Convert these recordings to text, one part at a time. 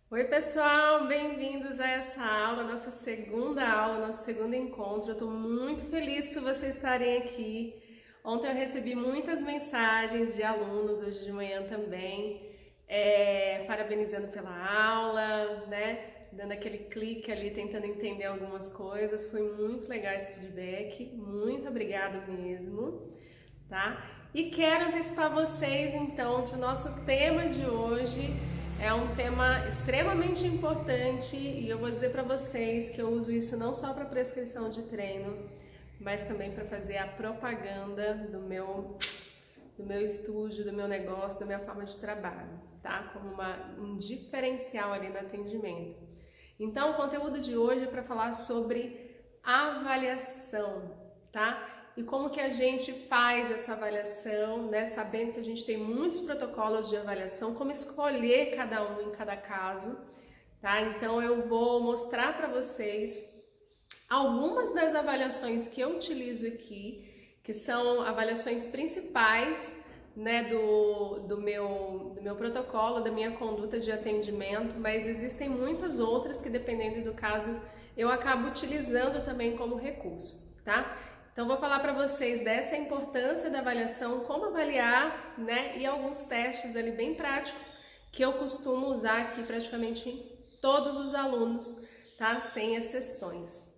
Oi, pessoal, bem-vindos a essa aula, nossa segunda aula, nosso segundo encontro. Eu estou muito feliz por vocês estarem aqui. Ontem eu recebi muitas mensagens de alunos, hoje de manhã também, parabenizando pela aula, né? Dando aquele clique ali, tentando entender algumas coisas. Foi muito legal esse feedback, muito obrigado mesmo, tá? E quero antecipar vocês então que o nosso tema de hoje é um tema extremamente importante e eu vou dizer para vocês que eu uso isso não só para prescrição de treino, mas também para fazer a propaganda do meu estúdio, do meu negócio, da minha forma de trabalho, tá? Como um diferencial ali no atendimento. Então, o conteúdo de hoje é para falar sobre avaliação, tá? E como que a gente faz essa avaliação, né? Sabendo que a gente tem muitos protocolos de avaliação, como escolher cada um em cada caso, tá? Então eu vou mostrar para vocês algumas das avaliações que eu utilizo aqui, que são avaliações principais, né, do meu protocolo, da minha conduta de atendimento, mas existem muitas outras que, dependendo do caso, eu acabo utilizando também como recurso, tá? Então vou falar para vocês dessa importância da avaliação, como avaliar, né, e alguns testes ali bem práticos que eu costumo usar aqui praticamente em todos os alunos, tá? Sem exceções.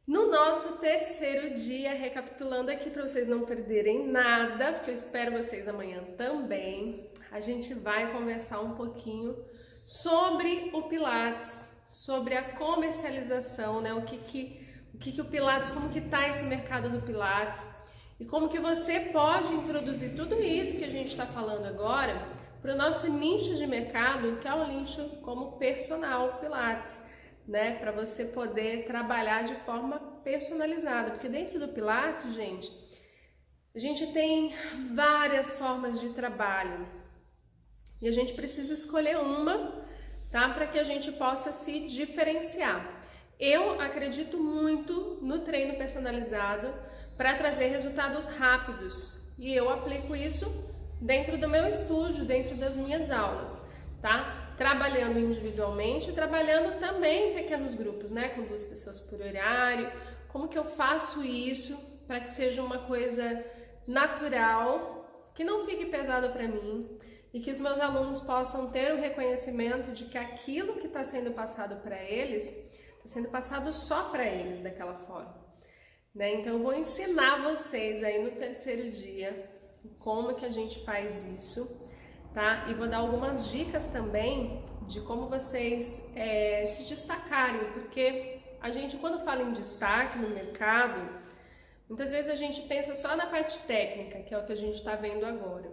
No nosso terceiro dia, recapitulando aqui para vocês não perderem nada, porque eu espero vocês amanhã também, a gente vai conversar um pouquinho sobre o Pilates, sobre a comercialização, né? O que o Pilates, como que tá esse mercado do Pilates e como que você pode introduzir tudo isso que a gente está falando agora para o nosso nicho de mercado, que é o nicho como personal Pilates, né? Para você poder trabalhar de forma personalizada, porque dentro do Pilates, gente, a gente tem várias formas de trabalho e a gente precisa escolher uma, tá? Para que a gente possa se diferenciar. Eu acredito muito no treino personalizado para trazer resultados rápidos e eu aplico isso dentro do meu estúdio, dentro das minhas aulas, tá? Trabalhando individualmente, trabalhando também em pequenos grupos, né? Com 2 pessoas por horário. Como que eu faço isso para que seja uma coisa natural, que não fique pesado para mim e que os meus alunos possam ter o reconhecimento de que aquilo que está sendo passado para eles está sendo passado só para eles daquela forma, né? Então eu vou ensinar vocês aí no terceiro dia como que a gente faz isso, tá? E vou dar algumas dicas também de como vocês se destacarem, porque a gente, quando fala em destaque no mercado, muitas vezes a gente pensa só na parte técnica, que é o que a gente está vendo agora,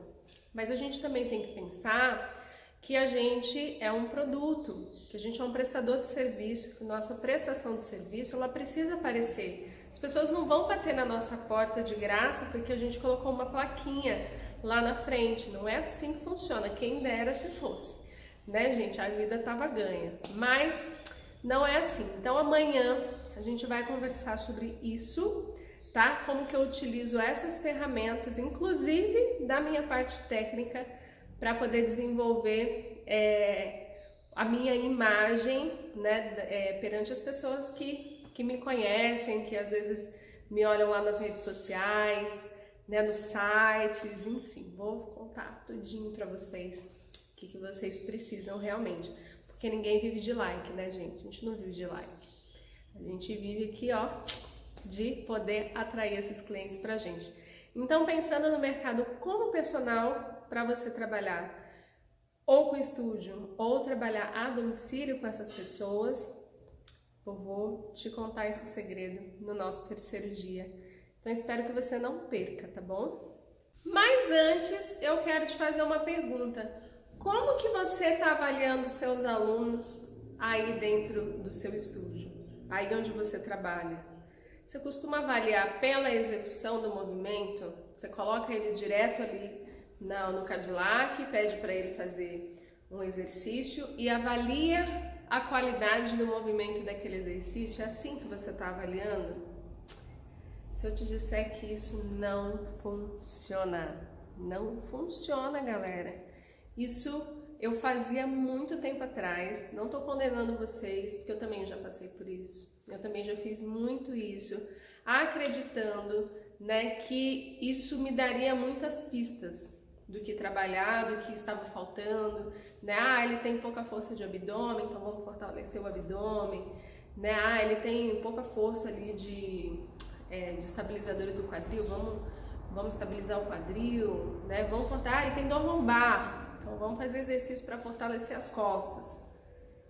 mas a gente também tem que pensar que a gente é um produto, que a gente é um prestador de serviço, que nossa prestação de serviço ela precisa aparecer. As pessoas não vão bater na nossa porta de graça porque a gente colocou uma plaquinha lá na frente. Não é assim que funciona. Quem dera se fosse, né, gente? A vida tava ganha. Mas não é assim. Então amanhã a gente vai conversar sobre isso, tá? Como que eu utilizo essas ferramentas, inclusive da minha parte técnica, para poder desenvolver a minha imagem, né, perante as pessoas que me conhecem, que às vezes me olham lá nas redes sociais, né, nos sites, enfim, vou contar tudinho para vocês o que vocês precisam realmente, porque ninguém vive de like, né, gente? A gente não vive de like, a gente vive aqui, ó, de poder atrair esses clientes pra gente. Então, pensando no mercado como personal, para você trabalhar ou com estúdio ou trabalhar a domicílio com essas pessoas, eu vou te contar esse segredo no nosso terceiro dia. Então espero que você não perca, tá bom? Mas antes eu quero te fazer uma pergunta. Como que você está avaliando os seus alunos aí dentro do seu estúdio? Aí onde você trabalha? Você costuma avaliar pela execução do movimento? Você coloca ele direto ali no Cadillac, pede para ele fazer um exercício e avalia a qualidade do movimento daquele exercício? É assim que você está avaliando? Se eu te disser que isso não funciona, não funciona, galera. Isso eu fazia muito tempo atrás, não estou condenando vocês, porque eu também já passei por isso, eu também já fiz muito isso, acreditando, né, que isso me daria muitas pistas do que trabalhar, do que estava faltando, né, ele tem pouca força de abdômen, então vamos fortalecer o abdômen, né, ele tem pouca força ali de estabilizadores do quadril, vamos estabilizar o quadril, né, vamos ele tem dor lombar, então vamos fazer exercício para fortalecer as costas.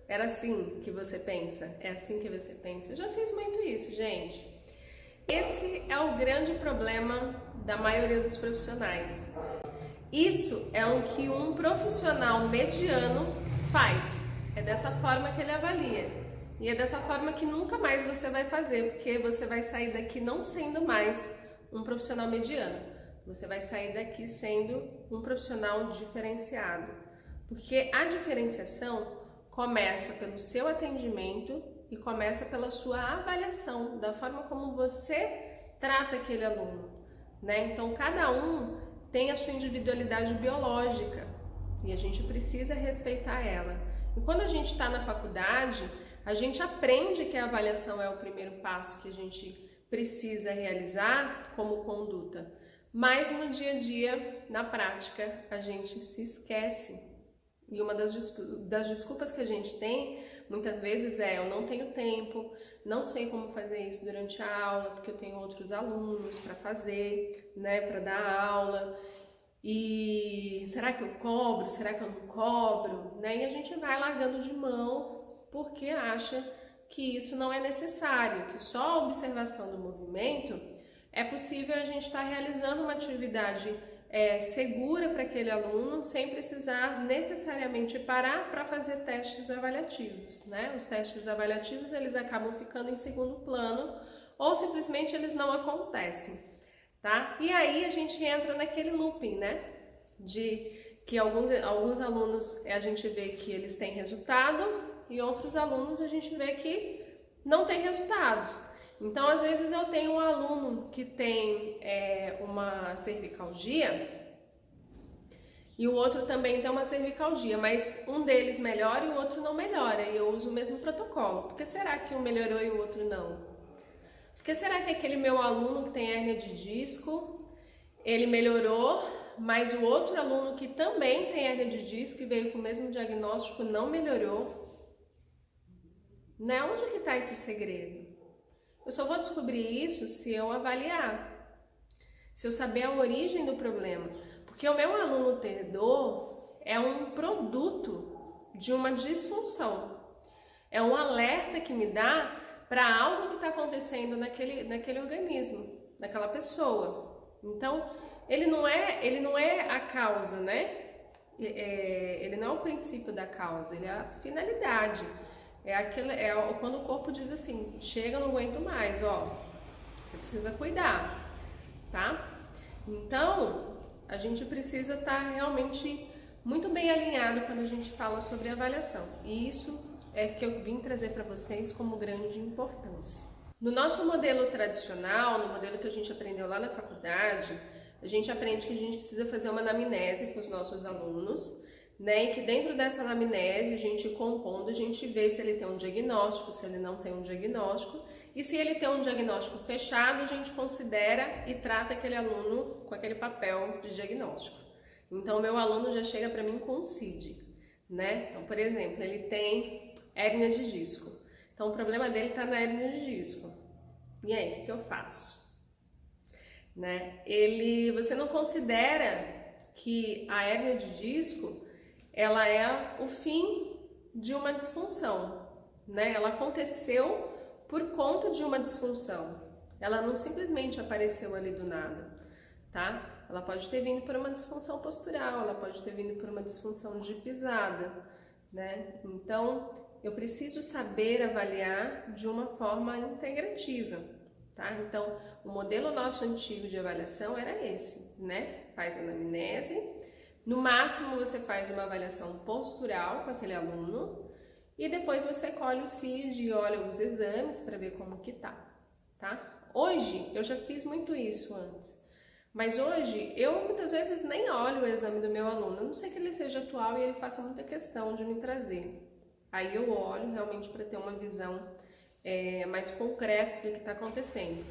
Era assim que você pensa? É assim que você pensa? Eu já fiz muito isso, gente. Esse é o grande problema da maioria dos profissionais. Isso é o que um profissional mediano faz. É dessa forma que ele avalia. E é dessa forma que nunca mais você vai fazer, porque você vai sair daqui não sendo mais um profissional mediano. Você vai sair daqui sendo um profissional diferenciado. Porque a diferenciação começa pelo seu atendimento e começa pela sua avaliação, da forma como você trata aquele aluno, né? Então, cada um tem a sua individualidade biológica e a gente precisa respeitar ela. E quando a gente está na faculdade, a gente aprende que a avaliação é o primeiro passo que a gente precisa realizar como conduta. Mas no dia a dia, na prática, a gente se esquece. E uma das desculpas que a gente tem, muitas vezes, eu não tenho tempo, não sei como fazer isso durante a aula, porque eu tenho outros alunos para fazer, né, para dar aula. E será que eu cobro? Será que eu não cobro? Né? E a gente vai largando de mão porque acha que isso não é necessário, que só a observação do movimento é possível a gente estar realizando uma atividade segura para aquele aluno, sem precisar necessariamente parar para fazer testes avaliativos, né? Os testes avaliativos, eles acabam ficando em segundo plano ou simplesmente eles não acontecem, tá? E aí a gente entra naquele looping, né? De que alguns alunos a gente vê que eles têm resultado e outros alunos a gente vê que não tem resultados. Então, às vezes eu tenho um aluno que tem uma cervicalgia e o outro também tem uma cervicalgia, mas um deles melhora e o outro não melhora, e eu uso o mesmo protocolo. Por que será que um melhorou e o outro não? Por que será que aquele meu aluno que tem hérnia de disco, ele melhorou, mas o outro aluno que também tem hérnia de disco e veio com o mesmo diagnóstico não melhorou? Né? Onde que está esse segredo? Eu só vou descobrir isso se eu avaliar, se eu saber a origem do problema. Porque o meu aluno ter dor é um produto de uma disfunção. É um alerta que me dá para algo que está acontecendo naquele organismo, naquela pessoa. Então, ele não é a causa, né? Ele não é o princípio da causa, ele é a finalidade. Quando o corpo diz assim, chega, não aguento mais, você precisa cuidar, tá? Então, a gente precisa estar realmente muito bem alinhado quando a gente fala sobre avaliação. E isso é que eu vim trazer para vocês como grande importância. No nosso modelo tradicional, no modelo que a gente aprendeu lá na faculdade, a gente aprende que a gente precisa fazer uma anamnese com os nossos alunos, né? E que dentro dessa anamnese, a gente compondo, a gente vê se ele tem um diagnóstico, se ele não tem um diagnóstico, e se ele tem um diagnóstico fechado, a gente considera e trata aquele aluno com aquele papel de diagnóstico. Então, o meu aluno já chega para mim com um CID, né? Então, por exemplo, ele tem hérnia de disco. Então, o problema dele está na hérnia de disco. E aí, o que eu faço? Né? Você não considera que a hérnia de disco ela é o fim de uma disfunção, né? Ela aconteceu por conta de uma disfunção. Ela não simplesmente apareceu ali do nada, tá? Ela pode ter vindo por uma disfunção postural, ela pode ter vindo por uma disfunção de pisada, né? Então, eu preciso saber avaliar de uma forma integrativa, tá? Então, o modelo nosso antigo de avaliação era esse, né? Faz anamnese. No máximo, você faz uma avaliação postural com aquele aluno e depois você colhe o CID e olha os exames para ver como que tá? Hoje, eu já fiz muito isso antes, Mas hoje, eu muitas vezes nem olho o exame do meu aluno, a não ser que ele seja atual e ele faça muita questão de me trazer. Aí eu olho realmente para ter uma visão mais concreta do que está acontecendo.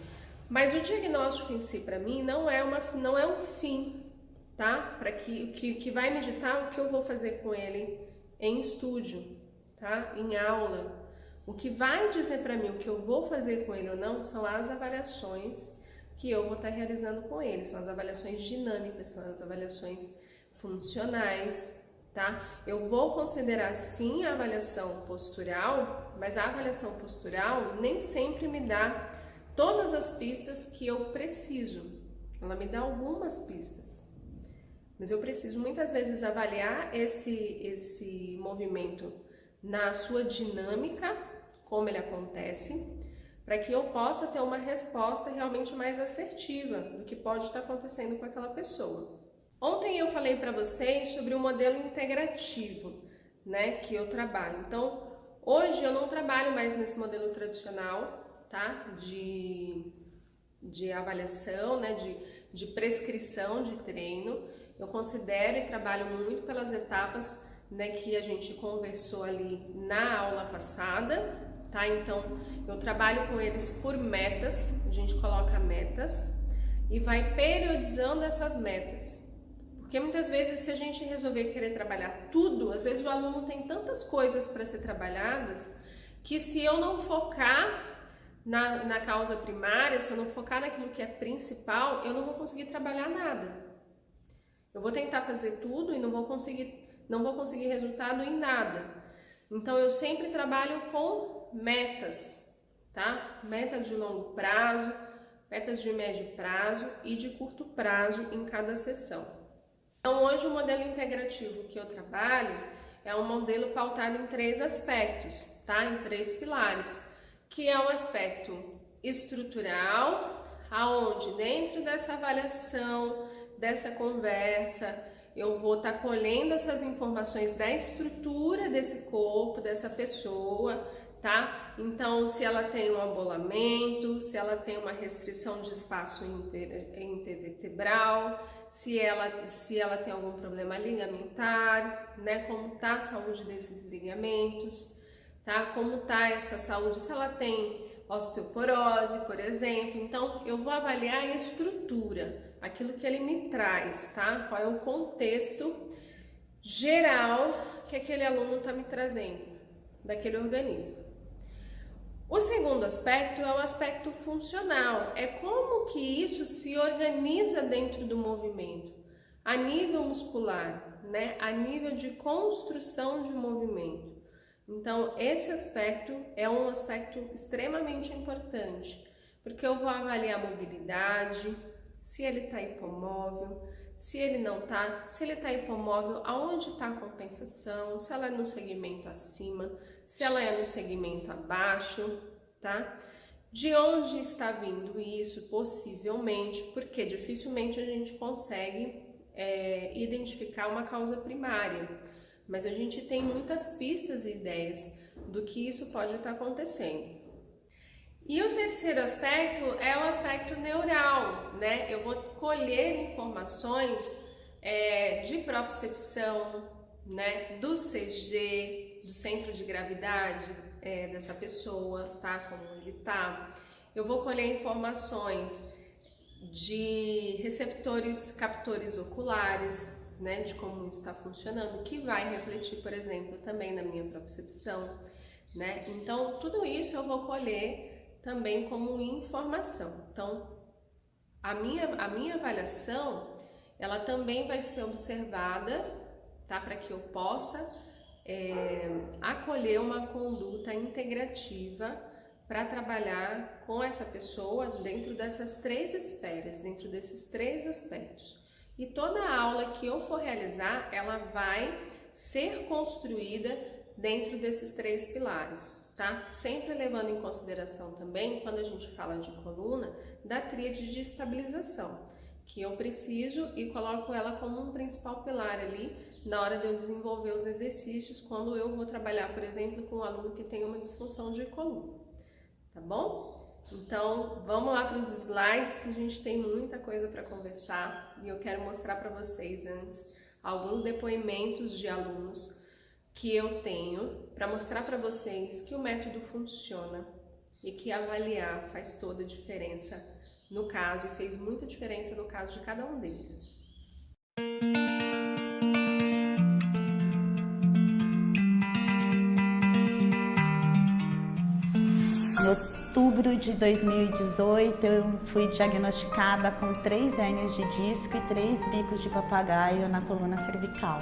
Mas o diagnóstico em si, para mim, não é um fim, tá? Para que vai me ditar o que eu vou fazer com ele em estúdio, tá? Em aula. O que vai dizer para mim o que eu vou fazer com ele ou não são as avaliações que eu vou estar realizando com ele. São as avaliações dinâmicas, são as avaliações funcionais, tá? Eu vou considerar sim a avaliação postural, mas a avaliação postural nem sempre me dá todas as pistas que eu preciso. Ela me dá algumas pistas, mas eu preciso muitas vezes avaliar esse movimento na sua dinâmica, como ele acontece, para que eu possa ter uma resposta realmente mais assertiva do que pode estar acontecendo com aquela pessoa. Ontem eu falei para vocês sobre o modelo integrativo, né, que eu trabalho. Então, hoje eu não trabalho mais nesse modelo tradicional, tá, de avaliação, né, de prescrição de treino. Eu considero e trabalho muito pelas etapas, né, que a gente conversou ali na aula passada, tá? Então, eu trabalho com eles por metas, a gente coloca metas e vai periodizando essas metas. Porque muitas vezes, se a gente resolver querer trabalhar tudo, às vezes o aluno tem tantas coisas para ser trabalhadas que se eu não focar na causa primária, se eu não focar naquilo que é principal, eu não vou conseguir trabalhar nada. Eu vou tentar fazer tudo e não vou conseguir resultado em nada. Então, eu sempre trabalho com metas, tá? Metas de longo prazo, metas de médio prazo e de curto prazo em cada sessão. Então, hoje o modelo integrativo que eu trabalho é um modelo pautado em 3 aspectos, tá? Em 3 pilares, que é o aspecto estrutural, aonde dentro dessa avaliação, dessa conversa, eu vou estar colhendo essas informações da estrutura desse corpo, dessa pessoa, tá? Então, se ela tem um abolamento, se ela tem uma restrição de espaço intervertebral, se ela tem algum problema ligamentar, né? Como tá a saúde desses ligamentos, tá? Como tá essa saúde, se ela tem osteoporose, por exemplo. Então, eu vou avaliar a estrutura, aquilo que ele me traz, tá? Qual é o contexto geral que aquele aluno está me trazendo daquele organismo. O segundo aspecto é o aspecto funcional, é como que isso se organiza dentro do movimento, a nível muscular, né? A nível de construção de movimento. Então, esse aspecto é um aspecto extremamente importante, porque eu vou avaliar a mobilidade, se ele está hipomóvel, se ele não está, se ele está hipomóvel, aonde está a compensação, se ela é no segmento acima, se ela é no segmento abaixo, tá? De onde está vindo isso, possivelmente, porque dificilmente a gente consegue identificar uma causa primária, mas a gente tem muitas pistas e ideias do que isso pode estar acontecendo. E o terceiro aspecto é o aspecto neural, né? Eu vou colher informações de propriocepção, né? Do CG, do centro de gravidade dessa pessoa, tá? Como ele tá. Eu vou colher informações de receptores, captores oculares, né? De como isso está funcionando, que vai refletir, por exemplo, também na minha propriocepção, né? Então, tudo isso eu vou colher também como informação. Então, a minha avaliação, ela também vai ser observada, tá? Para que eu possa acolher uma conduta integrativa para trabalhar com essa pessoa dentro dessas 3 esferas, dentro desses 3 aspectos. E toda aula que eu for realizar, ela vai ser construída dentro desses 3 pilares, tá? Sempre levando em consideração também, quando a gente fala de coluna, da tríade de estabilização, que eu preciso e coloco ela como um principal pilar ali na hora de eu desenvolver os exercícios, quando eu vou trabalhar, por exemplo, com um aluno que tem uma disfunção de coluna, tá bom? Então, vamos lá para os slides que a gente tem muita coisa para conversar e eu quero mostrar para vocês antes alguns depoimentos de alunos que eu tenho para mostrar para vocês que o método funciona e que avaliar faz toda a diferença no caso e fez muita diferença no caso de cada um deles. Em outubro de 2018, eu fui diagnosticada com 3 hérnias de disco e 3 bicos de papagaio na coluna cervical.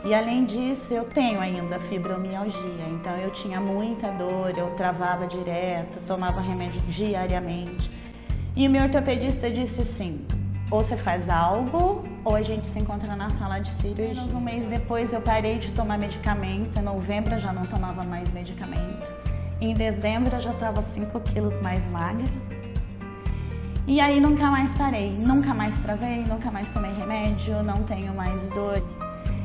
E além disso, eu tenho ainda fibromialgia, então eu tinha muita dor, eu travava direto, tomava remédio diariamente. E o meu ortopedista disse assim, ou você faz algo, ou a gente se encontra na sala de cirurgia. Um mês depois eu parei de tomar medicamento, em novembro eu já não tomava mais medicamento. Em dezembro eu já estava 5 quilos mais magra. E aí nunca mais parei, nunca mais travei, nunca mais tomei remédio, não tenho mais dor.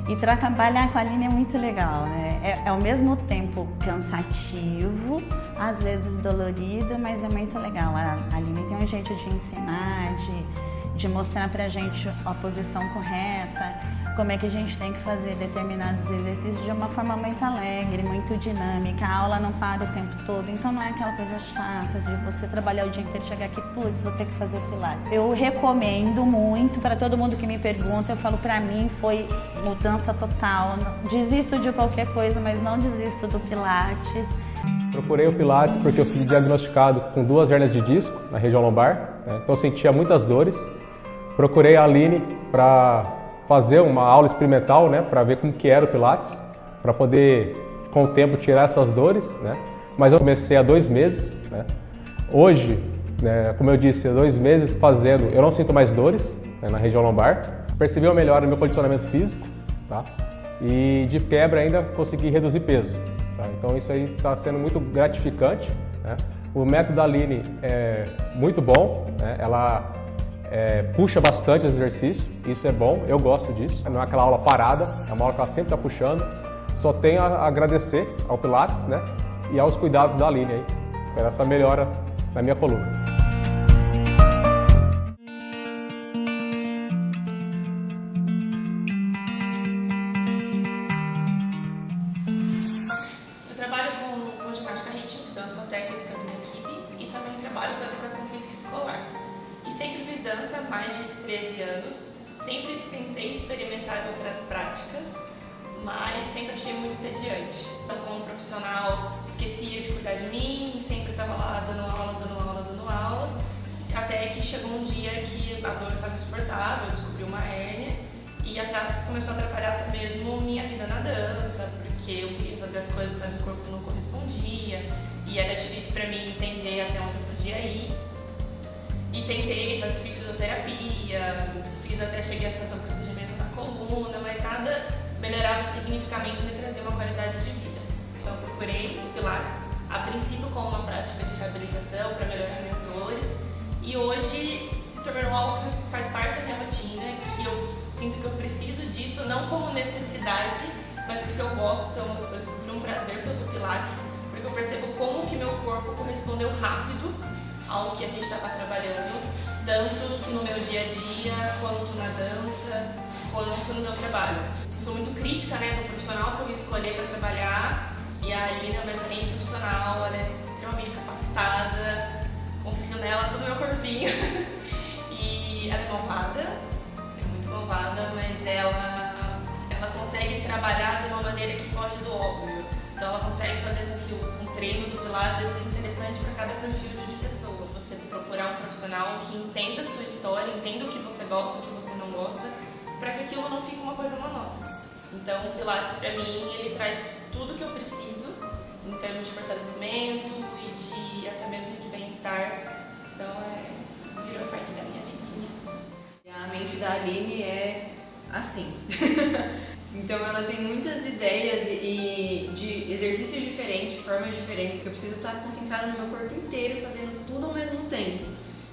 E trabalhar com a Aline é muito legal, né? É ao mesmo tempo cansativo, às vezes dolorido, mas é muito legal. A Aline tem um jeito de ensinar, de mostrar pra gente a posição correta, como é que a gente tem que fazer determinados exercícios de uma forma muito alegre, muito dinâmica. A aula não para o tempo todo, então não é aquela coisa chata de você trabalhar o dia inteiro e chegar aqui, putz, vou ter que fazer pilates. Eu recomendo muito para todo mundo que me pergunta, eu falo, pra mim foi mudança total. Desisto de qualquer coisa, mas não desisto do pilates. Procurei o pilates porque eu fui diagnosticado com 2 hérnias de disco na região lombar, né? Então eu sentia muitas dores. Procurei a Aline para fazer uma aula experimental, né, para ver como que era o pilates, para poder, com o tempo, tirar essas dores, né? Mas eu comecei há 2 meses, né? Hoje, né, como eu disse, há 2 meses fazendo, eu não sinto mais dores, né, na região lombar. Percebi uma melhora no meu condicionamento físico, tá? E de quebra ainda consegui reduzir peso, tá? Então isso aí está sendo muito gratificante, né? O método da Aline é muito bom, né? Ela puxa bastante os exercícios, isso é bom, eu gosto disso. Não é aquela aula parada, é uma aula que ela sempre está puxando. Só tenho a agradecer ao Pilates, né, e aos cuidados da Aline aí, por essa melhora na minha coluna. Eu trabalho com ginástica rítmica, então eu sou técnica de uma equipe e também trabalho com educação física escolar. E sempre fiz dança há mais de 13 anos, sempre tentei experimentar outras práticas, mas sempre achei muito entediante. Então, como profissional, esquecia de cuidar de mim, sempre estava lá dando aula, até que chegou um dia que a dor estava insuportável, eu descobri uma hérnia e até começou a atrapalhar até mesmo minha vida na dança, porque eu queria fazer as coisas, mas o corpo não correspondia e era difícil para mim entender até onde eu podia ir. E tentei, fiz fisioterapia, cheguei a fazer um procedimento na coluna, mas nada melhorava significativamente e me trazia uma qualidade de vida. Então eu procurei o Pilates, a princípio como uma prática de reabilitação para melhorar minhas dores, e hoje se tornou algo que faz parte da minha rotina, que eu sinto que eu preciso disso, não como necessidade, mas porque eu gosto, então eu descobri um prazer pelo Pilates, porque eu percebo como que meu corpo correspondeu rápido ao que a gente estava trabalhando, tanto no meu dia a dia, quanto na dança, quanto no meu trabalho. Eu sou muito crítica, né, do profissional que eu ia escolher para trabalhar, e a Aline é uma excelente profissional, ela é extremamente capacitada, confio nela, todo o meu corpinho. E ela é malvada, é muito malvada, mas ela consegue trabalhar de uma maneira que foge do óbvio. Então ela consegue fazer com que um treino do Pilates seja interessante para cada perfil de pessoa. Você procurar um profissional que entenda a sua história, entenda o que você gosta, o que você não gosta, para que aquilo não fique uma coisa monótona. Então o Pilates, para mim, ele traz tudo que eu preciso em termos de fortalecimento e de até mesmo de bem-estar. Então virou parte da minha vidinha. A mente da Aline é assim. Então ela tem muitas ideias e de exercícios diferentes, formas diferentes, que eu preciso estar concentrada no meu corpo inteiro, fazendo tudo ao mesmo tempo.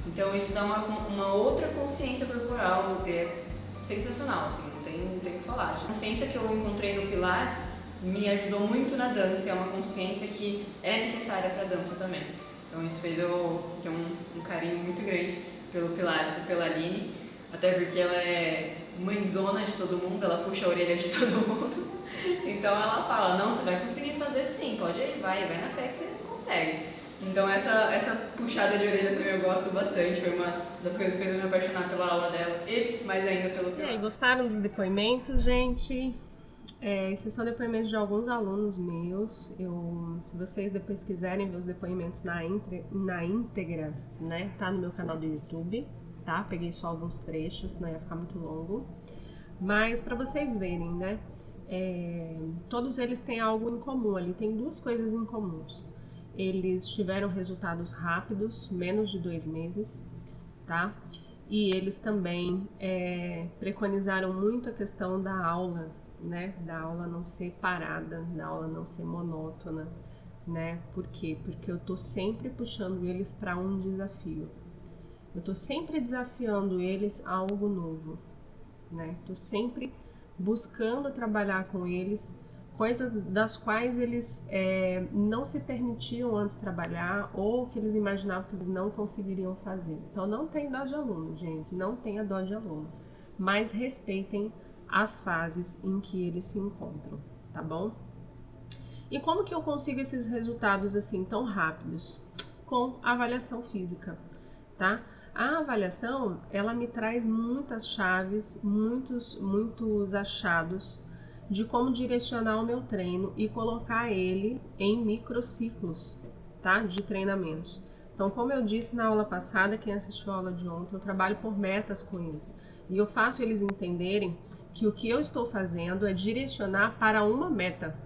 Então isso dá uma outra consciência corporal, é sensacional, assim, não tem o que falar. A consciência que eu encontrei no Pilates me ajudou muito na dança, é uma consciência que é necessária para a dança também. Então isso fez eu ter um carinho muito grande pelo Pilates e pela Aline, até porque ela é mãezona de todo mundo, ela puxa a orelha de todo mundo. Então ela fala, não, você vai conseguir fazer sim, pode ir, vai na fé que você consegue. Então essa puxada de orelha também eu gosto bastante, foi uma das coisas que fez eu me apaixonar pela aula dela e mais ainda pelo Pilates. E aí, gostaram dos depoimentos, gente? Esses são depoimentos de alguns alunos meus. Se vocês depois quiserem ver os depoimentos na íntegra, né, tá no meu canal do YouTube, tá? Peguei só alguns trechos, não ia ficar muito longo. Mas para vocês verem, né, todos eles têm algo em comum ali, tem duas coisas em comuns. Eles tiveram resultados rápidos, menos de 2 meses, tá? E eles também preconizaram muito a questão da aula, né? Da aula não ser parada, da aula não ser monótona, né? Por quê? Porque eu tô sempre puxando eles para um desafio. Eu tô sempre desafiando eles a algo novo, né? Tô sempre buscando trabalhar com eles coisas das quais eles não se permitiam antes trabalhar ou que eles imaginavam que eles não conseguiriam fazer. Então não tem dó de aluno, gente, não tenha dó de aluno, mas respeitem as fases em que eles se encontram, tá bom? E como que eu consigo esses resultados assim tão rápidos? Com a avaliação física, tá? A avaliação, ela me traz muitas chaves, muitos achados de como direcionar o meu treino e colocar ele em microciclos, tá? De treinamentos. Então, como eu disse na aula passada, quem assistiu a aula de ontem, eu trabalho por metas com eles. E eu faço eles entenderem que o que eu estou fazendo é direcionar para uma meta.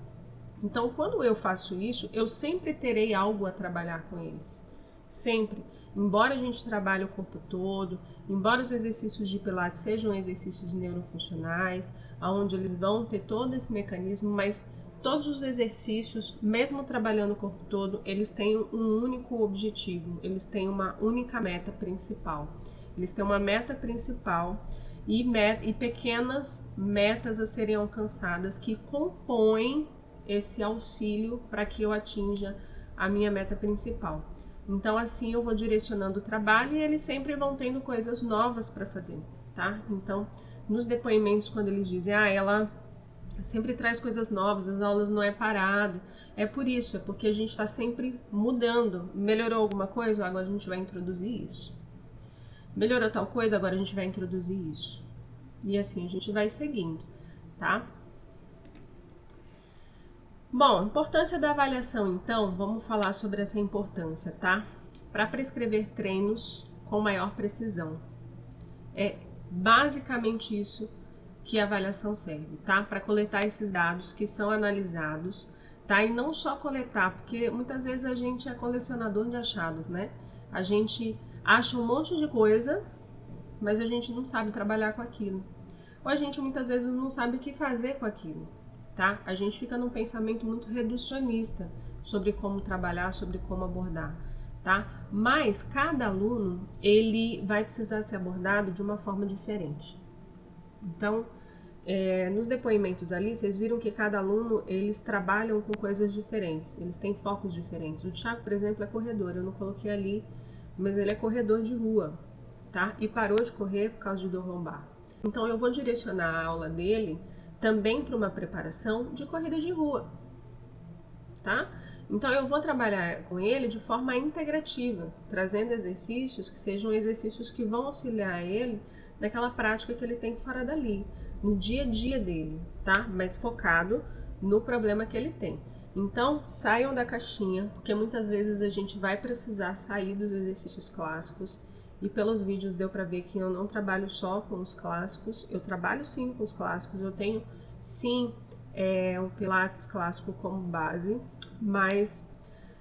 Então, quando eu faço isso, eu sempre terei algo a trabalhar com eles. Sempre. Embora a gente trabalhe o corpo todo, embora os exercícios de Pilates sejam exercícios neurofuncionais, onde eles vão ter todo esse mecanismo, mas todos os exercícios, mesmo trabalhando o corpo todo, eles têm um único objetivo, eles têm uma única meta principal. Eles têm uma meta principal e pequenas metas a serem alcançadas que compõem esse auxílio para que eu atinja a minha meta principal. Então assim eu vou direcionando o trabalho e eles sempre vão tendo coisas novas para fazer, tá? Então nos depoimentos quando eles dizem, ela sempre traz coisas novas, as aulas não é parado, é por isso, é porque a gente está sempre mudando. Melhorou alguma coisa? Agora a gente vai introduzir isso. Melhorou tal coisa? Agora a gente vai introduzir isso. E assim a gente vai seguindo, tá? Bom, importância da avaliação, então, vamos falar sobre essa importância, tá? Para prescrever treinos com maior precisão. É basicamente isso que a avaliação serve, tá? Para coletar esses dados que são analisados, tá? E não só coletar, porque muitas vezes a gente é colecionador de achados, né? A gente acha um monte de coisa, mas a gente não sabe trabalhar com aquilo. Ou a gente muitas vezes não sabe o que fazer com aquilo. Tá? A gente fica num pensamento muito reducionista sobre como trabalhar, sobre como abordar, tá? Mas cada aluno, ele vai precisar ser abordado de uma forma diferente. Então, nos depoimentos ali, vocês viram que cada aluno, eles trabalham com coisas diferentes, eles têm focos diferentes. O Thiago, por exemplo, é corredor, eu não coloquei ali, mas ele é corredor de rua, tá? E parou de correr por causa de dor lombar. Então, eu vou direcionar a aula dele também para uma preparação de corrida de rua, tá? Então eu vou trabalhar com ele de forma integrativa, trazendo exercícios que sejam exercícios que vão auxiliar ele naquela prática que ele tem fora dali, no dia a dia dele, tá? Mas focado no problema que ele tem. Então saiam da caixinha, porque muitas vezes a gente vai precisar sair dos exercícios clássicos. E pelos vídeos deu para ver que eu não trabalho só com os clássicos, eu trabalho sim com os clássicos, eu tenho sim o Pilates clássico como base, mas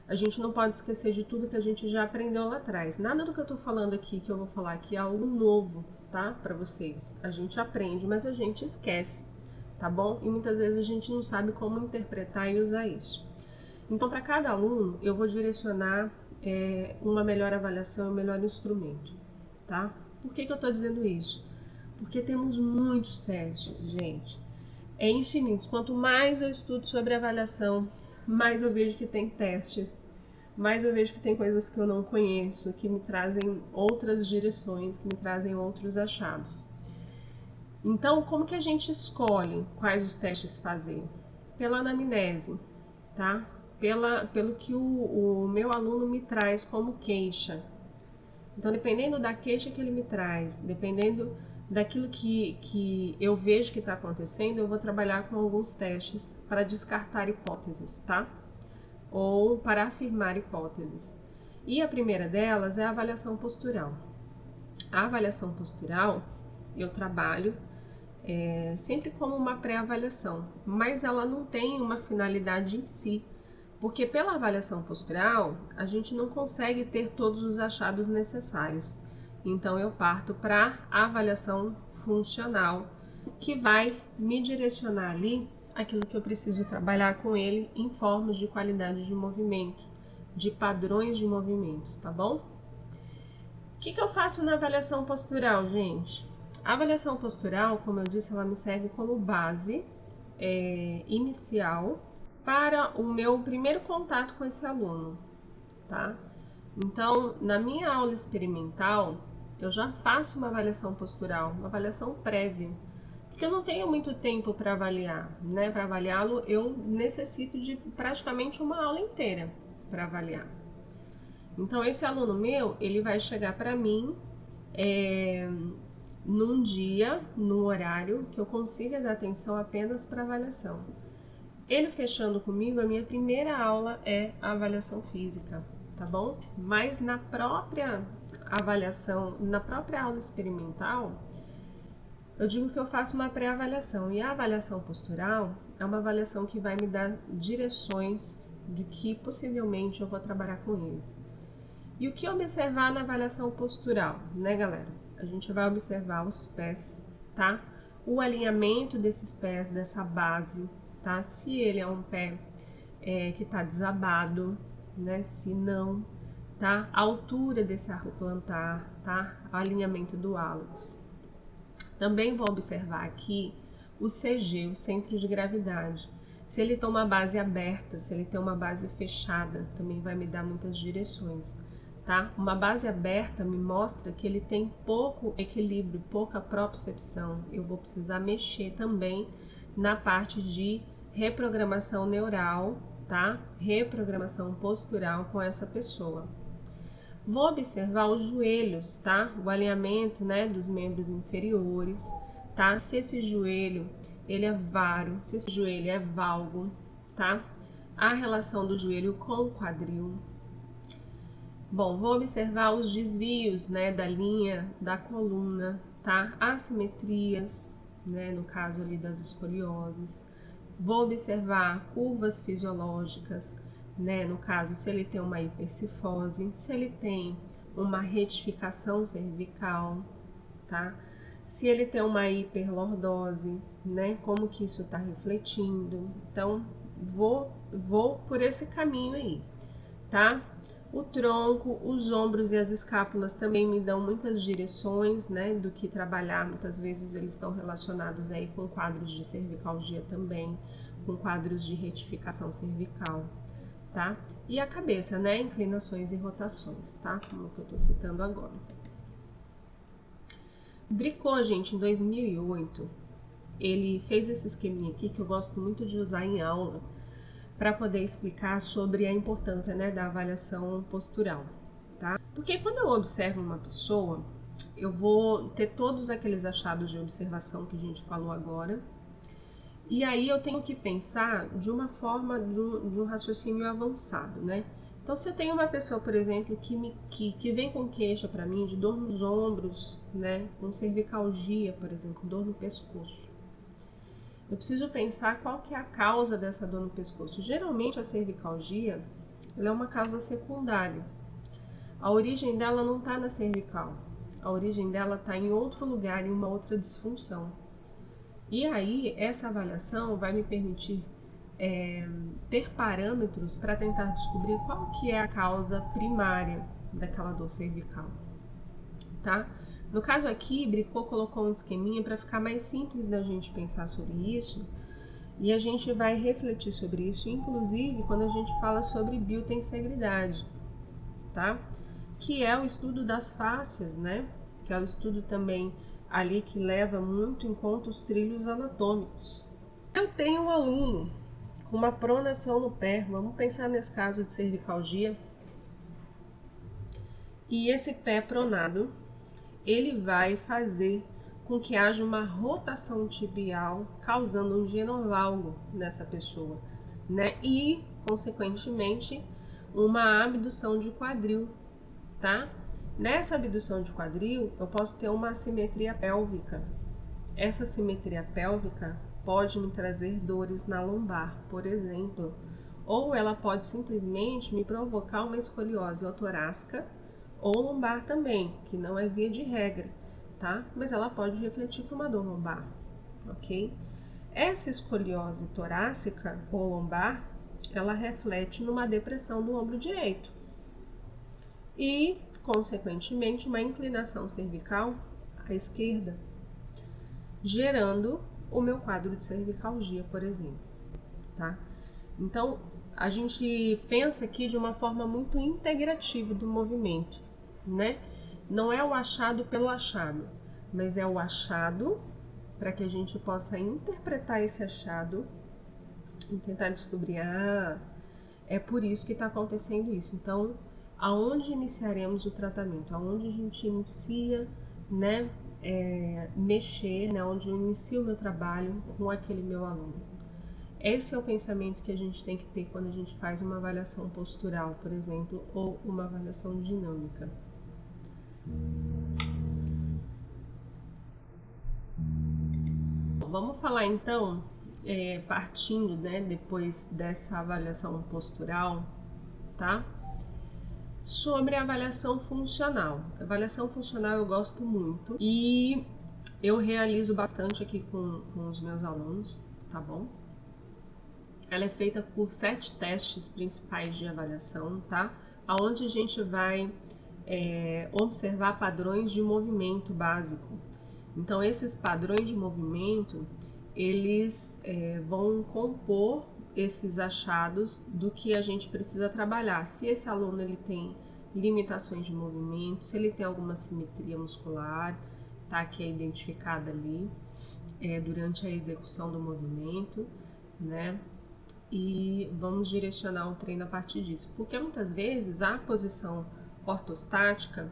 a gente não pode esquecer de tudo que a gente já aprendeu lá atrás. Nada do que eu tô falando aqui, que eu vou falar aqui, é algo novo, tá? Para vocês. A gente aprende, mas a gente esquece, tá bom? E muitas vezes a gente não sabe como interpretar e usar isso. Então, para cada aluno, eu vou direcionar uma melhor avaliação e um melhor instrumento, tá? Por que eu tô dizendo isso? Porque temos muitos testes, gente. É infinitos. Quanto mais eu estudo sobre avaliação, mais eu vejo que tem testes mais eu vejo que tem coisas que eu não conheço, que me trazem outras direções, que me trazem outros achados. Então, como que a gente escolhe quais os testes fazer? Pela anamnese, tá? Pelo que o meu aluno me traz como queixa. Então, dependendo da queixa que ele me traz, dependendo daquilo que eu vejo que está acontecendo, eu vou trabalhar com alguns testes para descartar hipóteses, tá? Ou para afirmar hipóteses. E a primeira delas é a avaliação postural. A avaliação postural eu trabalho sempre como uma pré-avaliação, mas ela não tem uma finalidade em si, porque pela avaliação postural a gente não consegue ter todos os achados necessários. Então eu parto para a avaliação funcional, que vai me direcionar ali aquilo que eu preciso trabalhar com ele em formas de qualidade de movimento, de padrões de movimentos, tá bom? O que eu faço na avaliação postural, gente? A avaliação postural, como eu disse, ela me serve como base inicial para o meu primeiro contato com esse aluno, tá? Então, na minha aula experimental, eu já faço uma avaliação postural, uma avaliação prévia, porque eu não tenho muito tempo para avaliar, né? Para avaliá-lo, eu necessito de praticamente uma aula inteira para avaliar. Então, esse aluno meu, ele vai chegar para mim num dia, num horário que eu consiga dar atenção apenas para avaliação. Ele fechando comigo, a minha primeira aula é a avaliação física, tá bom? Mas na própria avaliação, na própria aula experimental, eu digo que eu faço uma pré-avaliação. E a avaliação postural é uma avaliação que vai me dar direções de que possivelmente eu vou trabalhar com eles. E o que observar na avaliação postural, né, galera? A gente vai observar os pés, tá? O alinhamento desses pés, dessa base, tá? Se ele é um pé que tá desabado, né? Se não, tá? A altura desse arco plantar, tá? O alinhamento do hálux. Também vou observar aqui o CG, o centro de gravidade. Se ele tem uma base aberta, se ele tem uma base fechada, também vai me dar muitas direções. Tá? Uma base aberta me mostra que ele tem pouco equilíbrio, pouca propriocepção. Eu vou precisar mexer também na parte de reprogramação neural, tá? Reprogramação postural com essa pessoa. Vou observar os joelhos, tá? O alinhamento, né, dos membros inferiores, tá? Se esse joelho ele é varo, se esse joelho é valgo, tá? A relação do joelho com o quadril. Bom, vou observar os desvios, né, da linha da coluna, tá? Assimetrias, né, no caso ali das escolioses. Vou observar curvas fisiológicas, né, no caso se ele tem uma hipercifose, se ele tem uma retificação cervical, tá? Se ele tem uma hiperlordose, né, como que isso está refletindo. Então, vou por esse caminho aí, tá? O tronco, os ombros e as escápulas também me dão muitas direções, né, do que trabalhar. Muitas vezes eles estão relacionados aí com quadros de cervicalgia também, com quadros de retificação cervical, tá? E a cabeça, né, inclinações e rotações, tá? Como que eu tô citando agora. Bricot, gente, em 2008, ele fez esse esqueminha aqui que eu gosto muito de usar em aula, para poder explicar sobre a importância, né, da avaliação postural, tá? Porque quando eu observo uma pessoa, eu vou ter todos aqueles achados de observação que a gente falou agora, e aí eu tenho que pensar de uma forma de um raciocínio avançado, né? Então, se eu tenho uma pessoa, por exemplo, que vem com queixa para mim de dor nos ombros, né, com cervicalgia, por exemplo, dor no pescoço, eu preciso pensar qual que é a causa dessa dor no pescoço. Geralmente a cervicalgia ela é uma causa secundária. A origem dela não está na cervical. A origem dela está em outro lugar, em uma outra disfunção. E aí essa avaliação vai me permitir ter parâmetros para tentar descobrir qual que é a causa primária daquela dor cervical, tá? No caso aqui, Bricot colocou um esqueminha para ficar mais simples da gente pensar sobre isso. E a gente vai refletir sobre isso, inclusive quando a gente fala sobre biotensegridade, tá? Que é o estudo das fáscias, né? Que é o estudo também ali que leva muito em conta os trilhos anatômicos. Eu tenho um aluno com uma pronação no pé, vamos pensar nesse caso de cervicalgia, e esse pé pronado, ele vai fazer com que haja uma rotação tibial, causando um genovalgo nessa pessoa, né? E, consequentemente, uma abdução de quadril, tá? Nessa abdução de quadril, eu posso ter uma assimetria pélvica. Essa assimetria pélvica pode me trazer dores na lombar, por exemplo, ou ela pode simplesmente me provocar uma escoliose torácica ou lombar também, que não é via de regra, tá? Mas ela pode refletir para uma dor lombar, ok? Essa escoliose torácica ou lombar, ela reflete numa depressão do ombro direito e, consequentemente, uma inclinação cervical à esquerda, gerando o meu quadro de cervicalgia, por exemplo, tá? Então, a gente pensa aqui de uma forma muito integrativa do movimento, né? Não é o achado pelo achado, mas é o achado para que a gente possa interpretar esse achado e tentar descobrir, é por isso que está acontecendo isso. Então, aonde iniciaremos o tratamento? Aonde a gente inicia, né, mexer, né, onde eu inicio o meu trabalho com aquele meu aluno. Esse é o pensamento que a gente tem que ter quando a gente faz uma avaliação postural, por exemplo, ou uma avaliação dinâmica. Vamos falar então, partindo, né, depois dessa avaliação postural, tá? Sobre a avaliação funcional. A avaliação funcional eu gosto muito e eu realizo bastante aqui com os meus alunos, tá bom? Ela é feita por 7 testes principais de avaliação, tá? Onde a gente vai observar padrões de movimento básico. Então, esses padrões de movimento, eles vão compor esses achados do que a gente precisa trabalhar. Se esse aluno ele tem limitações de movimento, se ele tem alguma simetria muscular, tá, que é identificada ali durante a execução do movimento, né? E vamos direcionar o treino a partir disso, porque muitas vezes a posição ortostática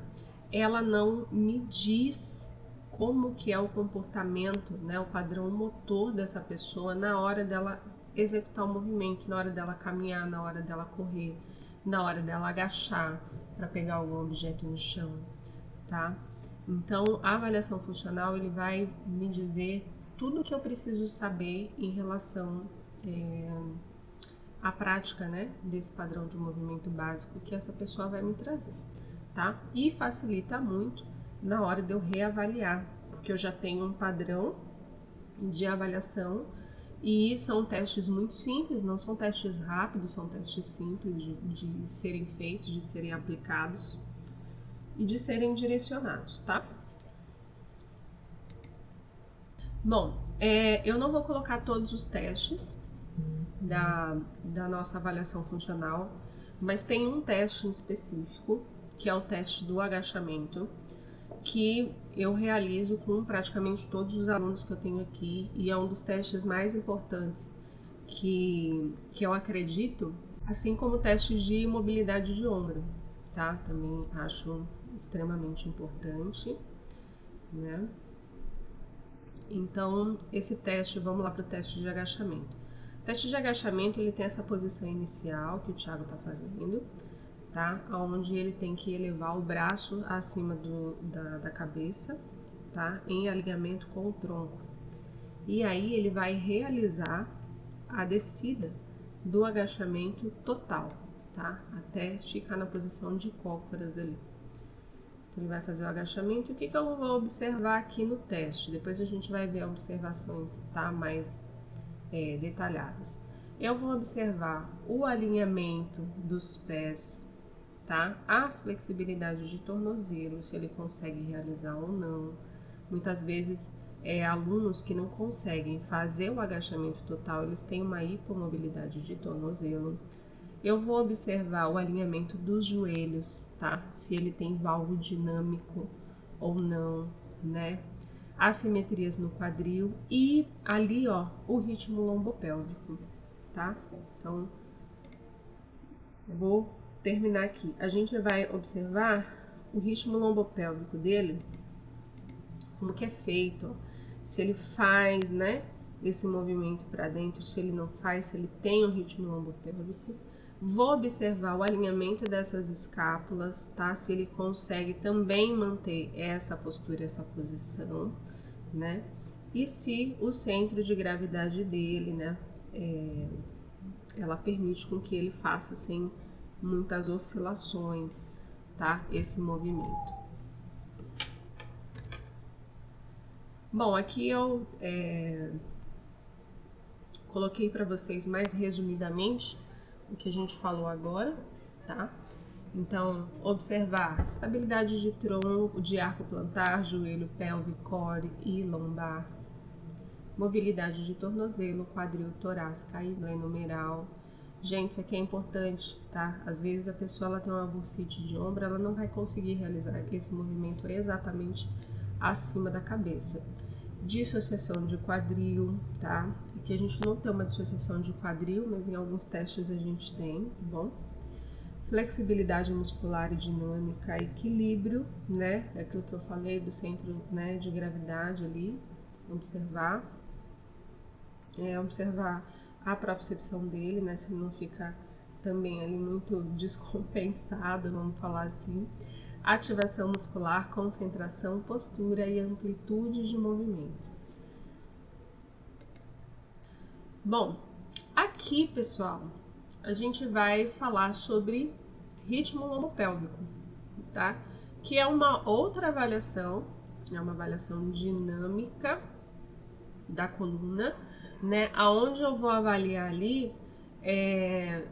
ela não me diz como que é o comportamento, né, o padrão motor dessa pessoa na hora dela executar o movimento, na hora dela caminhar, na hora dela correr, na hora dela agachar para pegar algum objeto no chão, tá? Então, a avaliação funcional ele vai me dizer tudo o que eu preciso saber em relação à prática, né, desse padrão de movimento básico que essa pessoa vai me trazer, tá? E facilita muito na hora de eu reavaliar, porque eu já tenho um padrão de avaliação e são testes muito simples, não são testes rápidos, são testes simples de serem feitos, de serem aplicados e de serem direcionados, tá? Bom, eu não vou colocar todos os testes da nossa avaliação funcional, mas tem um teste em específico, que é o teste do agachamento, que eu realizo com praticamente todos os alunos que eu tenho aqui e é um dos testes mais importantes que eu acredito, assim como testes de mobilidade de ombro, tá? Também acho extremamente importante, né? Então, esse teste, vamos lá para o teste de agachamento. O teste de agachamento, ele tem essa posição inicial que o Thiago está fazendo, tá? Onde ele tem que elevar o braço acima da cabeça, tá? Em alinhamento com o tronco. E aí ele vai realizar a descida do agachamento total, tá? Até ficar na posição de cócoras ali. Então ele vai fazer o agachamento. O que eu vou observar aqui no teste? Depois a gente vai ver observações, tá? Mais detalhadas. Eu vou observar o alinhamento dos pés, tá? A flexibilidade de tornozelo, se ele consegue realizar ou não. Muitas vezes alunos que não conseguem fazer o agachamento total, eles têm uma hipomobilidade de tornozelo. Eu vou observar o alinhamento dos joelhos, tá? Se ele tem valgo dinâmico ou não, né? Assimetrias no quadril e ali, ó, o ritmo lombopélvico, tá? Então, eu vou terminar aqui. A gente vai observar o ritmo lombopélvico dele, como que é feito, se ele faz, né, esse movimento para dentro, se ele não faz, se ele tem um ritmo lombopélvico. Vou observar o alinhamento dessas escápulas, tá? Se ele consegue também manter essa postura, essa posição, né? E se o centro de gravidade dele, né, ela permite com que ele faça sem muitas oscilações, tá? Esse movimento. Bom, aqui eu coloquei para vocês mais resumidamente o que a gente falou agora, tá? Então, observar estabilidade de tronco, de arco plantar, joelho, pelve, core e lombar, mobilidade de tornozelo, quadril, torácica e glenomeral. Gente, isso aqui é importante, tá? Às vezes a pessoa ela tem uma bursite de ombro, ela não vai conseguir realizar esse movimento exatamente acima da cabeça. Dissociação de quadril, tá? Aqui a gente não tem uma dissociação de quadril, mas em alguns testes a gente tem, tá bom? Flexibilidade muscular e dinâmica, equilíbrio, né? É aquilo que eu falei do centro, né, de gravidade ali, observar. Observar a propriocepção dele, né? Se ele não fica também ali muito descompensado, vamos falar assim. Ativação muscular, concentração, postura e amplitude de movimento. Bom, aqui, pessoal, a gente vai falar sobre ritmo lombopélvico, tá? Que é uma outra avaliação, é uma avaliação dinâmica da coluna, né? Aonde eu vou avaliar ali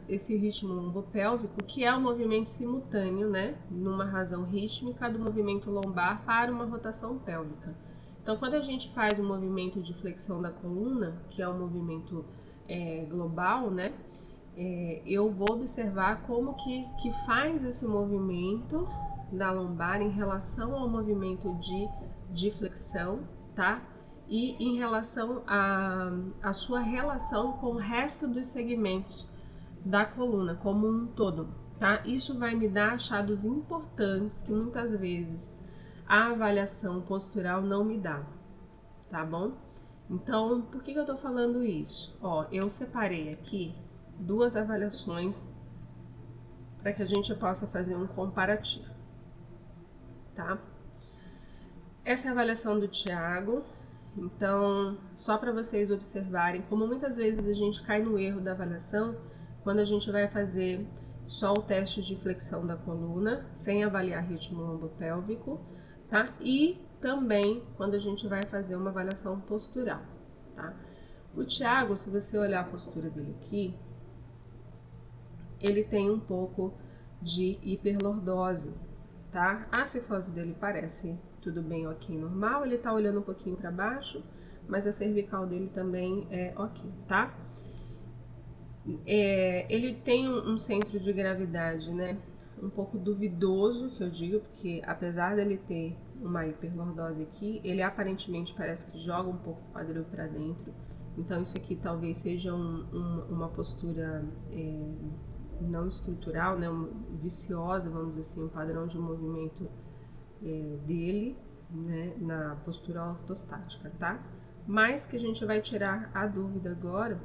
esse ritmo lombopélvico, que é o movimento simultâneo, né, numa razão rítmica do movimento lombar para uma rotação pélvica. Então, quando a gente faz um movimento de flexão da coluna, que é um movimento global, né, eu vou observar como que faz esse movimento da lombar em relação ao movimento de flexão, tá? E em relação à sua relação com o resto dos segmentos da coluna como um todo, tá? Isso vai me dar achados importantes que muitas vezes a avaliação postural não me dá, tá bom? Então, por que eu tô falando isso? Ó, eu separei aqui duas avaliações para que a gente possa fazer um comparativo, tá? Essa é a avaliação do Thiago. Então, só para vocês observarem como muitas vezes a gente cai no erro da avaliação quando a gente vai fazer só o teste de flexão da coluna, sem avaliar ritmo lombopélvico, tá? E também quando a gente vai fazer uma avaliação postural, tá? O Thiago, se você olhar a postura dele aqui, ele tem um pouco de hiperlordose, tá? A cifose dele parece tudo bem, ok, normal, ele tá olhando um pouquinho para baixo, mas a cervical dele também é ok, tá? Ele tem um centro de gravidade, né, um pouco duvidoso, que eu digo, porque apesar dele ter uma hiperlordose aqui, ele aparentemente parece que joga um pouco o quadril para dentro, então isso aqui talvez seja uma postura não estrutural, né, viciosa, vamos dizer assim, um padrão de movimento dele, né, na postura ortostática, tá? Mas que a gente vai tirar a dúvida agora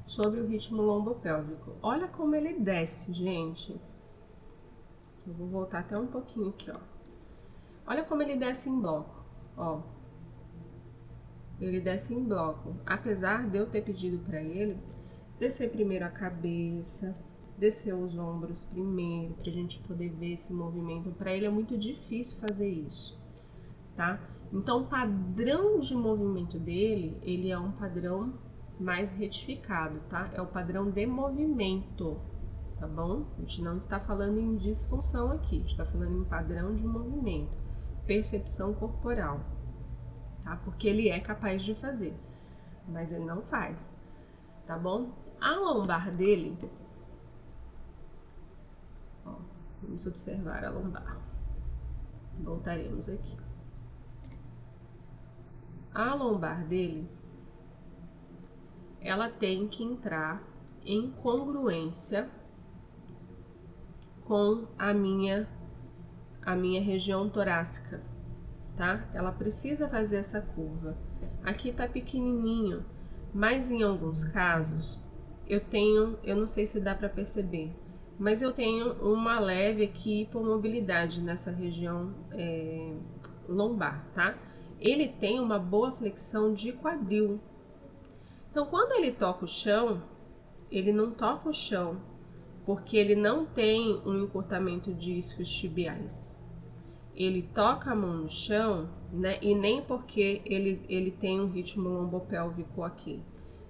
sobre o ritmo lombopélvico. Olha como ele desce, gente. Eu vou voltar até um pouquinho aqui, ó. Olha como ele desce em bloco, ó. Ele desce em bloco. Apesar de eu ter pedido para ele descer primeiro a cabeça, descer os ombros primeiro, pra gente poder ver esse movimento. Para ele é muito difícil fazer isso, tá? Então, o padrão de movimento dele, ele é um padrão mais retificado, tá? É o padrão de movimento, tá bom? A gente não está falando em disfunção aqui, a gente está falando em padrão de movimento, percepção corporal, tá? Porque ele é capaz de fazer, mas ele não faz, tá bom? A lombar dele, ó, vamos observar a lombar. Voltaremos aqui. A lombar dele, ela tem que entrar em congruência com a minha região torácica, tá? Ela precisa fazer essa curva. Aqui tá pequenininho, mas em alguns casos eu não sei se dá para perceber, mas eu tenho uma leve aqui hipomobilidade nessa região lombar, tá? Ele tem uma boa flexão de quadril. Então, quando ele toca o chão, ele não toca o chão porque ele não tem um encurtamento de isquios tibiais. Ele toca a mão no chão, né? E nem porque ele tem um ritmo lombopélvico aqui.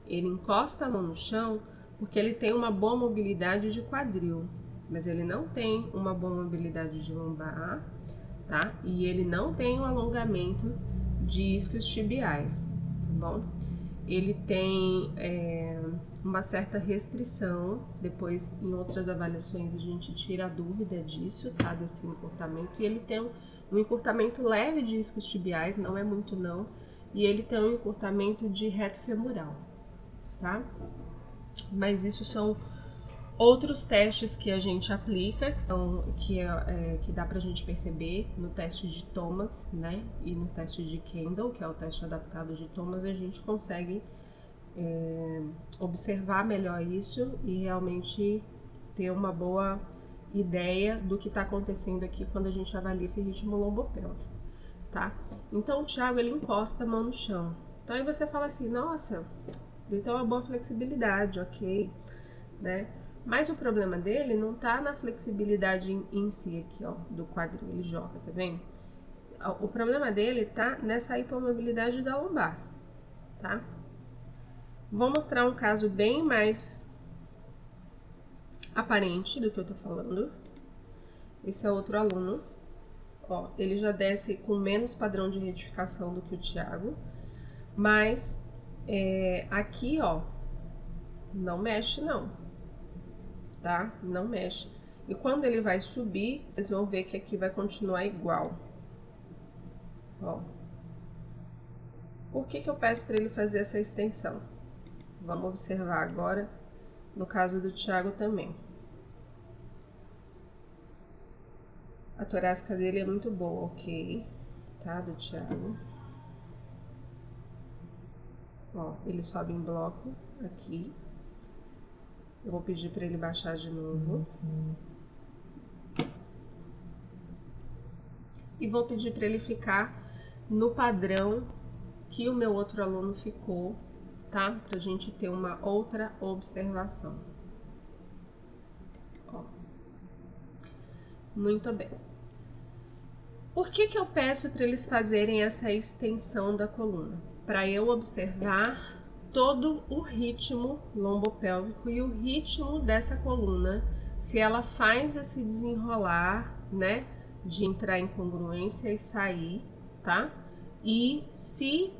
Ele encosta a mão no chão porque ele tem uma boa mobilidade de quadril, mas ele não tem uma boa mobilidade de lombar, tá? E ele não tem um alongamento de isquios tibiais, tá bom? Ele tem uma certa restrição, depois em outras avaliações a gente tira a dúvida disso, tá? Desse encurtamento, e ele tem um encurtamento leve de isquios tibiais, não é muito não, e ele tem um encurtamento de reto femoral, tá? Mas isso são outros testes que a gente aplica, que dá pra gente perceber no teste de Thomas, né? E no teste de Kendall, que é o teste adaptado de Thomas, a gente consegue observar melhor isso e realmente ter uma boa ideia do que está acontecendo aqui quando a gente avalia esse ritmo lombopélvico, tá? Então o Thiago, ele encosta a mão no chão. Então aí você fala assim, nossa, ele tem uma boa flexibilidade, ok, né? Mas o problema dele não tá na flexibilidade em si aqui, ó, do quadril, ele joga, tá vendo? O problema dele tá nessa hipomobilidade da lombar, tá? Vou mostrar um caso bem mais aparente do que eu tô falando. Esse é outro aluno, ó, ele já desce com menos padrão de retificação do que o Thiago, mas aqui, ó, não mexe não, tá? Não mexe. E quando ele vai subir, vocês vão ver que aqui vai continuar igual, ó. Por que eu peço para ele fazer essa extensão? Vamos observar agora no caso do Thiago também. A torácica dele é muito boa, ok, tá? Do Thiago. Ó, ele sobe em bloco aqui. Eu vou pedir para ele baixar de novo. E vou pedir para ele ficar no padrão que o meu outro aluno ficou, tá? Pra gente ter uma outra observação. Ó. Muito bem. Por que eu peço para eles fazerem essa extensão da coluna? Para eu observar todo o ritmo lombopélvico e o ritmo dessa coluna, se ela faz esse desenrolar, né, de entrar em congruência e sair, tá? E se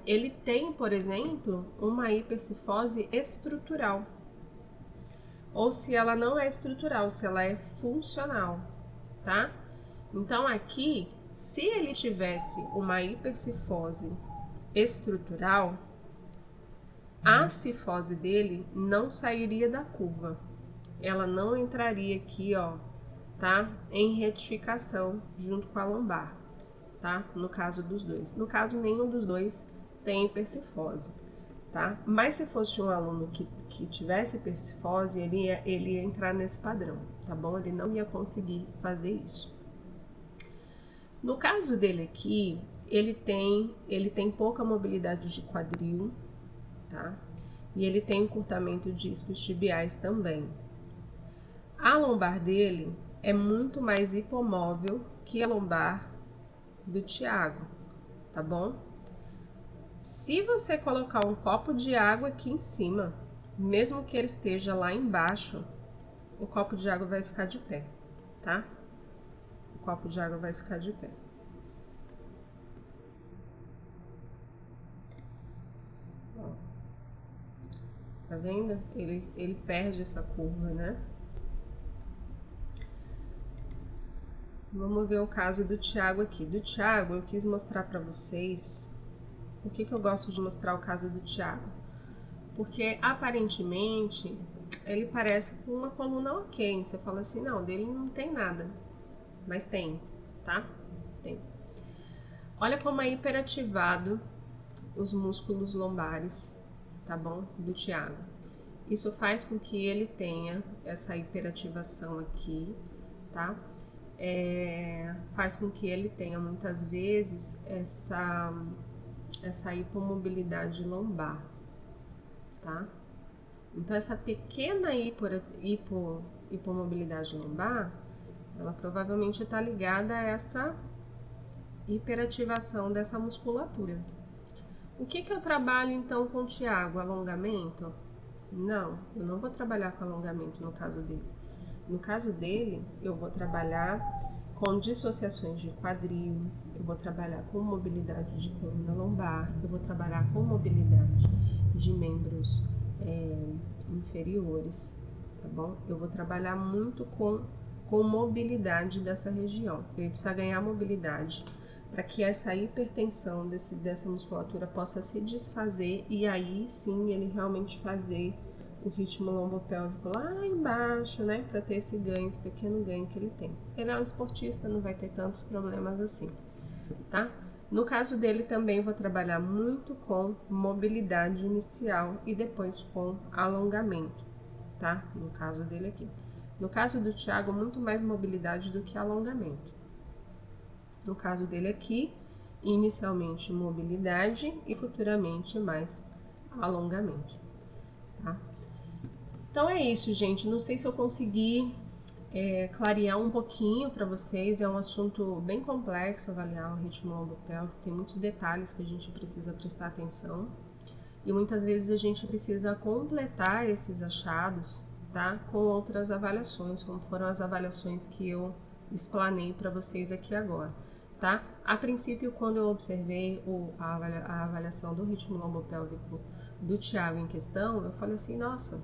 ele tem, por exemplo, uma hipercifose estrutural, ou se ela não é estrutural, se ela é funcional, tá? Então aqui, se ele tivesse uma hipercifose estrutural, a cifose dele não sairia da curva, ela não entraria aqui, ó, tá? Em retificação junto com a lombar, tá? No caso dos dois. No caso, nenhum dos dois tem hipercifose, tá? Mas se fosse um aluno que tivesse hipercifose, ele ia entrar nesse padrão, tá bom? Ele não ia conseguir fazer isso. No caso dele aqui, ele tem pouca mobilidade de quadril, tá? E ele tem encurtamento de isquios tibiais também. A lombar dele é muito mais hipomóvel que a lombar do Thiago, tá bom? Se você colocar um copo de água aqui em cima, mesmo que ele esteja lá embaixo, o copo de água vai ficar de pé, tá? O copo de água vai ficar de pé. Tá vendo? Ele perde essa curva, né? Vamos ver o caso do Thiago aqui. Do Thiago, eu quis mostrar pra vocês. Por que eu gosto de mostrar o caso do Thiago? Porque, aparentemente, ele parece com uma coluna ok. Você fala assim, não, dele não tem nada. Mas tem, tá? Tem. Olha como é hiperativado os músculos lombares, tá bom? Do Thiago. Isso faz com que ele tenha essa hiperativação aqui, tá? Faz com que ele tenha muitas vezes essa hipomobilidade lombar, tá? Então essa pequena hipomobilidade lombar, ela provavelmente está ligada a essa hiperativação dessa musculatura. O que eu trabalho então com o Thiago? Alongamento? Não, eu não vou trabalhar com alongamento no caso dele. No caso dele, eu vou trabalhar com dissociações de quadril, eu vou trabalhar com mobilidade de coluna lombar, eu vou trabalhar com mobilidade de membros inferiores, tá bom? Eu vou trabalhar muito com mobilidade dessa região. Ele precisa ganhar mobilidade para que essa hipertensão dessa musculatura possa se desfazer e aí sim ele realmente fazer o ritmo lombopélvico lá embaixo, né, para ter esse ganho, esse pequeno ganho que ele tem. Ele é um esportista, não vai ter tantos problemas assim, tá? No caso dele também vou trabalhar muito com mobilidade inicial e depois com alongamento, tá? No caso dele aqui. No caso do Thiago, muito mais mobilidade do que alongamento. No caso dele aqui, inicialmente mobilidade e futuramente mais alongamento, tá? Então é isso, gente. Não sei se eu consegui clarear um pouquinho para vocês. É um assunto bem complexo avaliar o ritmo lombopélvico. Tem muitos detalhes que a gente precisa prestar atenção. E muitas vezes a gente precisa completar esses achados, tá? Com outras avaliações, como foram as avaliações que eu explanei para vocês aqui agora, tá? A princípio, quando eu observei a avaliação do ritmo lombopélvico do Thiago em questão, eu falei assim, nossa,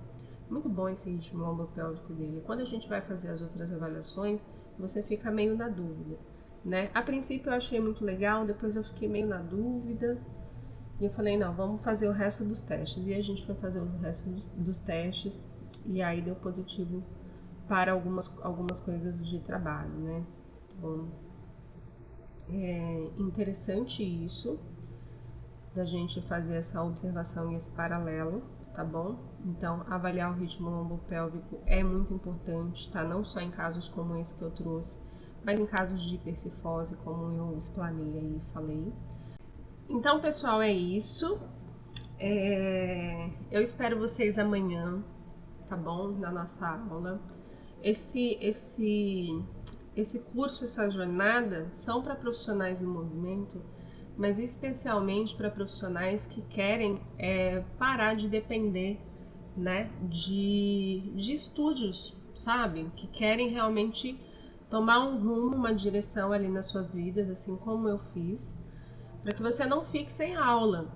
muito bom esse ritmo lombopélvico dele. Quando a gente vai fazer as outras avaliações, você fica meio na dúvida, né? A princípio eu achei muito legal, depois eu fiquei meio na dúvida. E eu falei, não, vamos fazer o resto dos testes. E a gente foi fazer o resto dos testes e aí deu positivo para algumas coisas de trabalho, né? Então, é interessante isso, da gente fazer essa observação e esse paralelo, tá bom? Então, avaliar o ritmo lombopélvico é muito importante, tá? Não só em casos como esse que eu trouxe, mas em casos de hipercifose, como eu explanei aí e falei. Então, pessoal, é isso. Eu espero vocês amanhã, tá bom? Na nossa aula. Esse curso, essa jornada, são para profissionais do movimento, mas especialmente para profissionais que querem parar de depender, né, de estúdios, sabe? Que querem realmente tomar um rumo, uma direção ali nas suas vidas, assim como eu fiz, para que você não fique sem aula,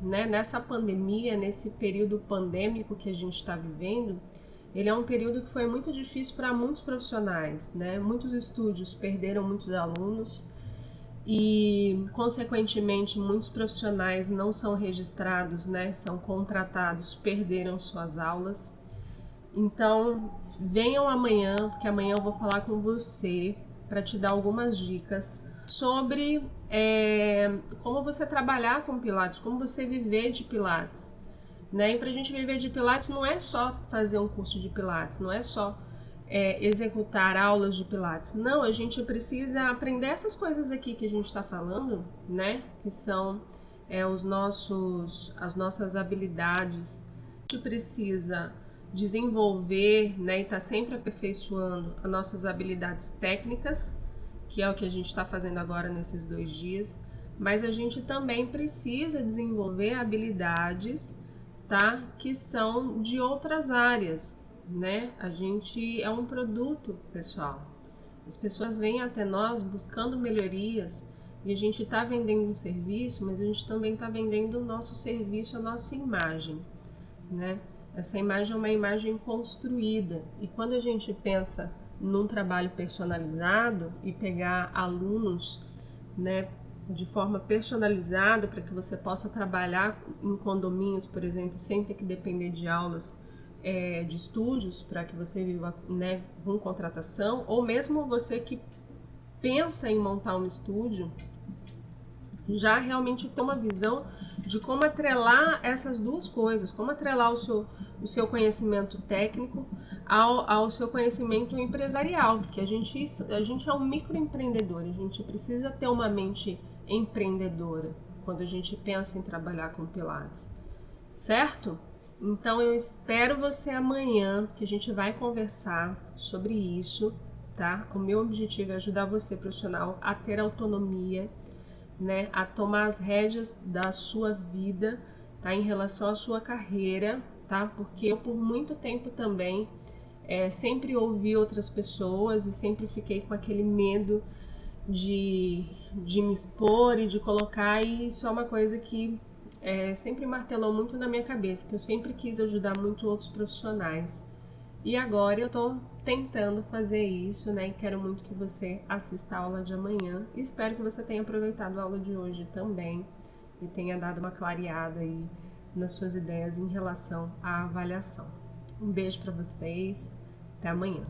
né? Nessa pandemia, nesse período pandêmico que a gente está vivendo, ele é um período que foi muito difícil para muitos profissionais, né? Muitos estúdios perderam muitos alunos e, consequentemente, muitos profissionais não são registrados, né? São contratados, perderam suas aulas. Então, venham amanhã, porque amanhã eu vou falar com você para te dar algumas dicas sobre como você trabalhar com Pilates, como você viver de Pilates, né? E para a gente viver de Pilates não é só fazer um curso de Pilates, não é só executar aulas de Pilates. Não, a gente precisa aprender essas coisas aqui que a gente está falando, né? Que são as nossas habilidades. A gente precisa desenvolver, né? E tá sempre aperfeiçoando as nossas habilidades técnicas, que é o que a gente está fazendo agora nesses 2 dias. Mas a gente também precisa desenvolver habilidades, tá? Que são de outras áreas, né? A gente é um produto, pessoal. As pessoas vêm até nós buscando melhorias e a gente está vendendo um serviço, mas a gente também está vendendo o nosso serviço, a nossa imagem, né? Essa imagem é uma imagem construída. E quando a gente pensa num trabalho personalizado e pegar alunos, né, de forma personalizada para que você possa trabalhar em condomínios, por exemplo, sem ter que depender de aulas de estúdios para que você viva, né, com contratação, ou mesmo você que pensa em montar um estúdio, já realmente ter uma visão de como atrelar essas duas coisas, como atrelar o seu conhecimento técnico ao seu conhecimento empresarial, porque a gente é um microempreendedor, a gente precisa ter uma mente empreendedora quando a gente pensa em trabalhar com Pilates, certo? Então eu espero você amanhã, que a gente vai conversar sobre isso, tá? O meu objetivo é ajudar você, profissional, a ter autonomia, né, a tomar as rédeas da sua vida, tá, em relação à sua carreira, tá? Porque eu por muito tempo também sempre ouvi outras pessoas e sempre fiquei com aquele medo de me expor e de colocar, e isso é uma coisa que sempre martelou muito na minha cabeça, que eu sempre quis ajudar muito outros profissionais. E agora eu estou tentando fazer isso, né? E quero muito que você assista a aula de amanhã. Espero que você tenha aproveitado a aula de hoje também e tenha dado uma clareada aí nas suas ideias em relação à avaliação. Um beijo para vocês, até amanhã.